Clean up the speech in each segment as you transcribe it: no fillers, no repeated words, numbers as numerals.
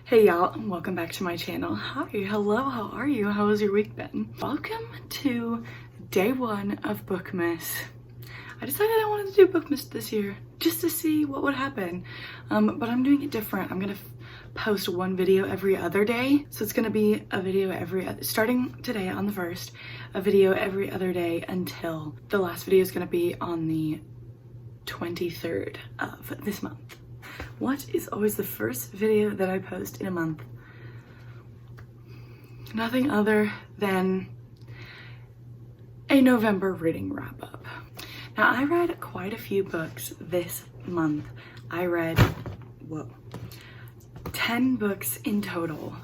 Hey y'all, and welcome back to my channel. Hi, hello, how are you? How has your week been? Welcome to day one of Bookmas. I decided I wanted to do Bookmas this year just to see what would happen, but I'm doing it different. I'm gonna post one video every other day. So it's gonna be a video starting today on the 1st, a video every other day until the last video is gonna be on the 23rd of this month. What is always the first video that I post in a month? Nothing other than a November reading wrap up. Now I read quite a few books this month. I read, 10 books in total,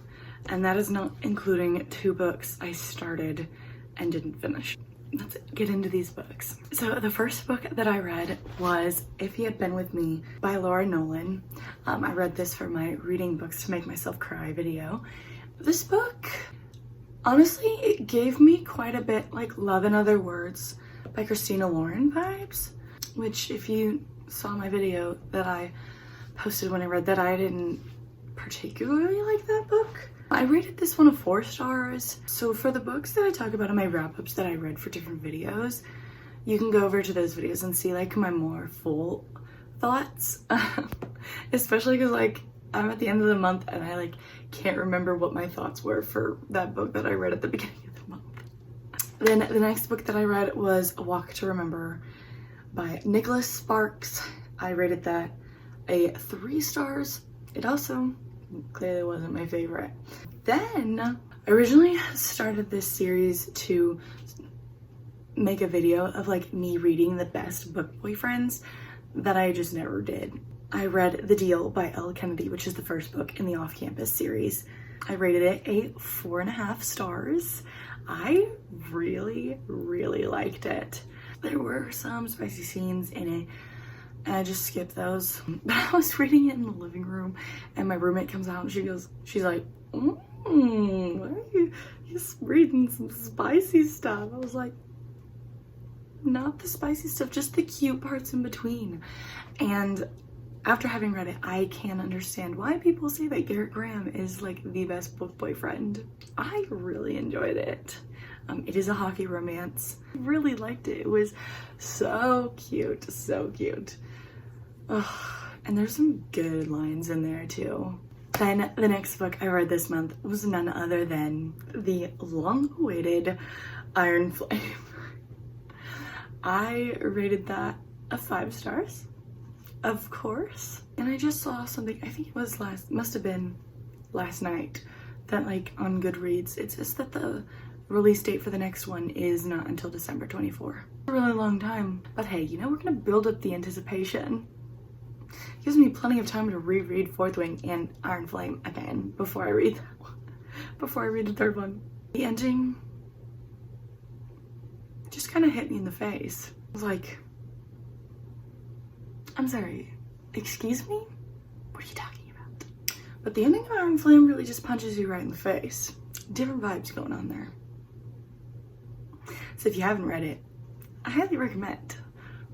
and that is not including 2 books I started and didn't finish. Let's get into these books. So the first book that I read was If You Had Been With Me by Nowlin. I read this for my reading books to make myself cry video. This book, honestly, it gave me quite a bit like Love in Other Words by Christina Lauren vibes, which if you saw my video that I posted when I read that, I didn't particularly like that book. I rated this one 4 stars. So for the books that I talk about in my wrap-ups that I read for different videos, you can go over to those videos and see like my more full thoughts. Especially because like I'm at the end of the month and I like can't remember what my thoughts were for that book that I read at the beginning of the month. Then the next book that I read was A Walk to Remember by Nicholas Sparks. I rated that 3 stars. It also clearly wasn't my favorite. Then I originally started this series to make a video of like me reading the best book boyfriends that I just never did. I read The Deal by Elle, which is the first book in the off-campus series. I rated it 4.5 stars. I really liked it. There were some spicy scenes in it and I just skipped those. But I was reading it in the living room and my roommate comes out and she's like, why are you just reading some spicy stuff? I was like, not the spicy stuff, just the cute parts in between. And after having read it, I can understand why people say that Garrett Graham is like the best book boyfriend. I really enjoyed it. It is a hockey romance. I really liked it. It was so cute, so cute. Ugh. And there's some good lines in there too. Then the next book I read this month was none other than the long-awaited Iron Flame. I rated that 5 stars, of course. And I just saw something, I think it was must have been last night, that like on Goodreads, it says that the release date for the next one is not until December 24. A really long time. But hey, you know, we're gonna build up the anticipation. It gives me plenty of time to reread Fourth Wing and Iron Flame again before I read that one. Before I read the third one. The ending just kind of hit me in the face. I was like, I'm sorry, excuse me? What are you talking about? But the ending of Iron Flame really just punches you right in the face. Different vibes going on there. So if you haven't read it, I highly recommend.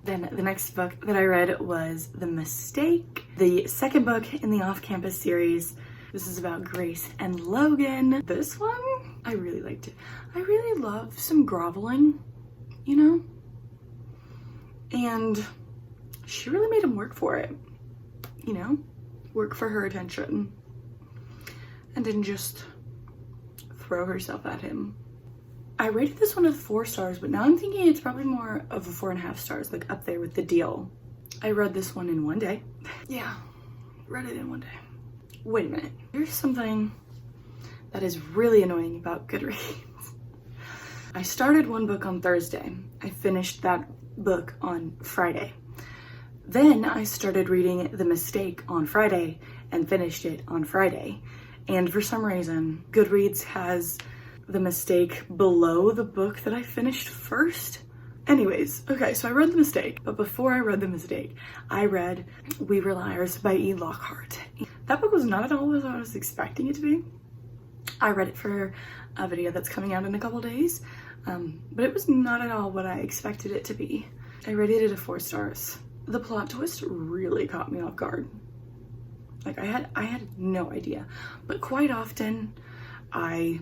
Then the next book that I read was The Mistake, the second book in the off-campus series. This is about Grace and Logan. This one, I really liked it. I really love some groveling, you know? And she really made him work for it, you know? Work for her attention. And didn't just throw herself at him. I rated this one 4 stars, but now I'm thinking it's probably more of a 4.5 stars, like up there with The Deal. I read this one in one day. Yeah, read it in one day. Wait a minute, here's something that is really annoying about Goodreads. I started one book on Thursday. I finished that book on Friday. Then I started reading The Mistake on Friday and finished it on Friday. And for some reason, Goodreads has The Mistake below the book that I finished first. Anyways, okay, so I read The Mistake, but before I read The Mistake, I read We Were Liars by Lockhart. That book was not at all what I was expecting it to be. I read it for a video that's coming out in a couple days, but it was not at all what I expected it to be. I rated it 4 stars. The plot twist really caught me off guard. Like I had no idea. But quite often I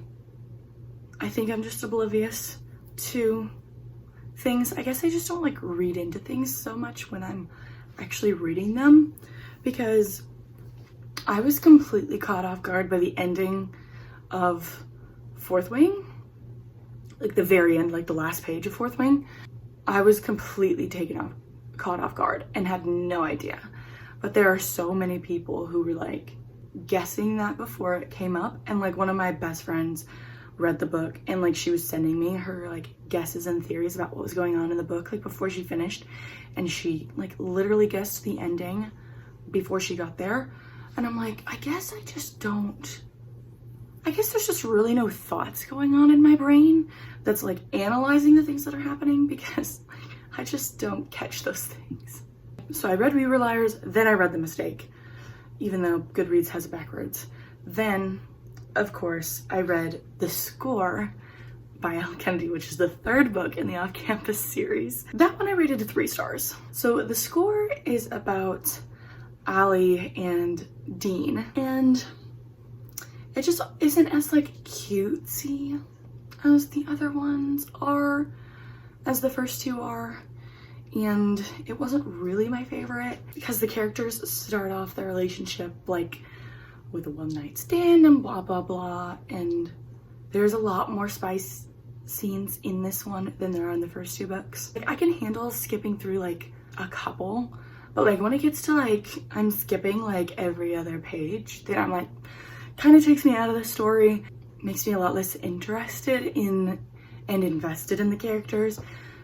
think I'm just oblivious to things. I guess I just don't like read into things so much when I'm actually reading them, because I was completely caught off guard by the ending of Fourth Wing, like the very end, like the last page of Fourth Wing. I was completely caught off guard and had no idea. But there are so many people who were like guessing that before it came up, and like one of my best friends read the book and like she was sending me her like guesses and theories about what was going on in the book like before she finished, and she like literally guessed the ending before she got there. And I'm like, I guess there's just really no thoughts going on in my brain that's like analyzing the things that are happening, because I just don't catch those things. So I read We Were Liars, then I read The Mistake, even though Goodreads has it backwards. Then, of course, I read The Score by Elle, which is the third book in the Off-Campus series. That one I rated 3 stars. So The Score is about Allie and Dean, and it just isn't as like cutesy as the other ones are, as the first 2 are. And it wasn't really my favorite because the characters start off their relationship like with a one-night stand and blah blah blah, and there's a lot more spice scenes in this one than there are in the first 2 books. Like, I can handle skipping through like a couple, but like when it gets to like I'm skipping like every other page, then I'm like, kind of takes me out of the story, makes me a lot less interested in and invested in the characters,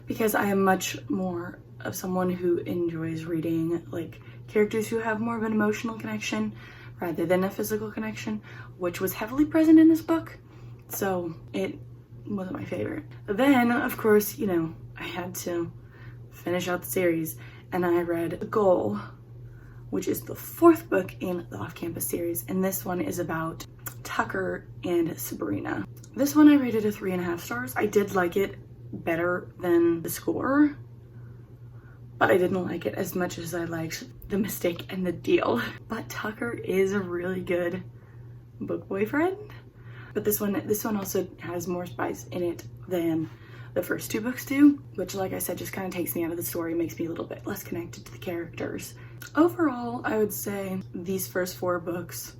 because I am much more of someone who enjoys reading like characters who have more of an emotional connection rather than a physical connection, which was heavily present in this book. So it wasn't my favorite. Then, of course, you know, I had to finish out the series, and I read The Goal, which is the 4th book in the Off-Campus series, and this one is about Tucker and Sabrina. This one I rated 3.5 stars. I did like it better than The Score, but I didn't like it as much as I liked The Mistake and The Deal. But Tucker is a really good book boyfriend. But this one also has more spice in it than the first 2 books do, which, like I said, just kind of takes me out of the story, makes me a little bit less connected to the characters. Overall, I would say these first 4 books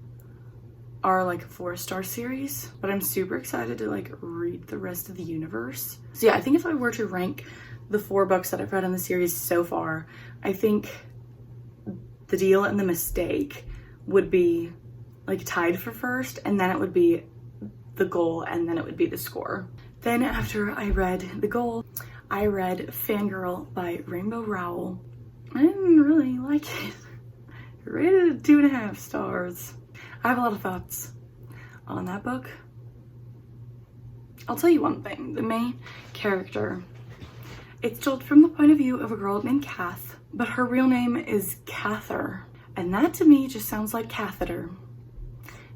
are like a 4-star series, but I'm super excited to like read the rest of the universe. So yeah, I think if I were to rank the 4 books that I've read in the series so far, I think The Deal and The Mistake would be like tied for first, and then it would be The Goal, and then it would be The Score. Then after I read The Goal, I read Fangirl by Rainbow Rowell. I didn't really like it. I rated it 2.5 stars. I have a lot of thoughts on that book. I'll tell you one thing. The main character, it's told from the point of view of a girl named Kath, but her real name is Cather. And that to me just sounds like catheter.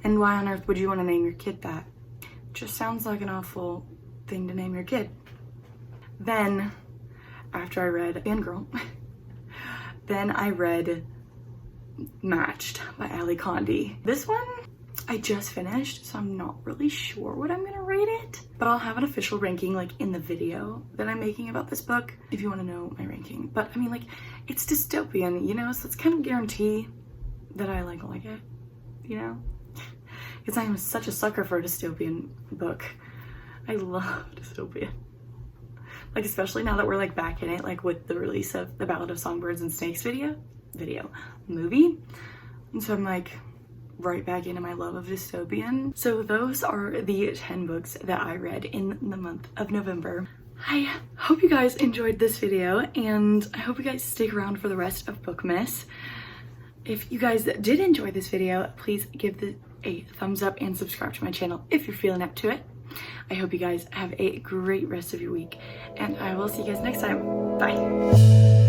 And why on earth would you want to name your kid that? It just sounds like an awful thing to name your kid. Then, after I read Fangirl, then I read Matched by Ali Condie. This one I just finished, so I'm not really sure what I'm gonna rate it, but I'll have an official ranking like in the video that I'm making about this book if you want to know my ranking. But I mean, like, it's dystopian, you know, so it's kind of guarantee that I like it, you know, because I'm such a sucker for a dystopian book. I love dystopian, like, especially now that we're like back in it, like with the release of the Ballad of Songbirds and Snakes movie, and so I'm like right back into my love of dystopian. So those are the 10 books that I read in the month of November. I hope you guys enjoyed this video, and I hope you guys stick around for the rest of Bookmas. If you guys did enjoy this video, please give it a thumbs up and subscribe to my channel if you're feeling up to it. I hope you guys have a great rest of your week, and I will see you guys next time. Bye.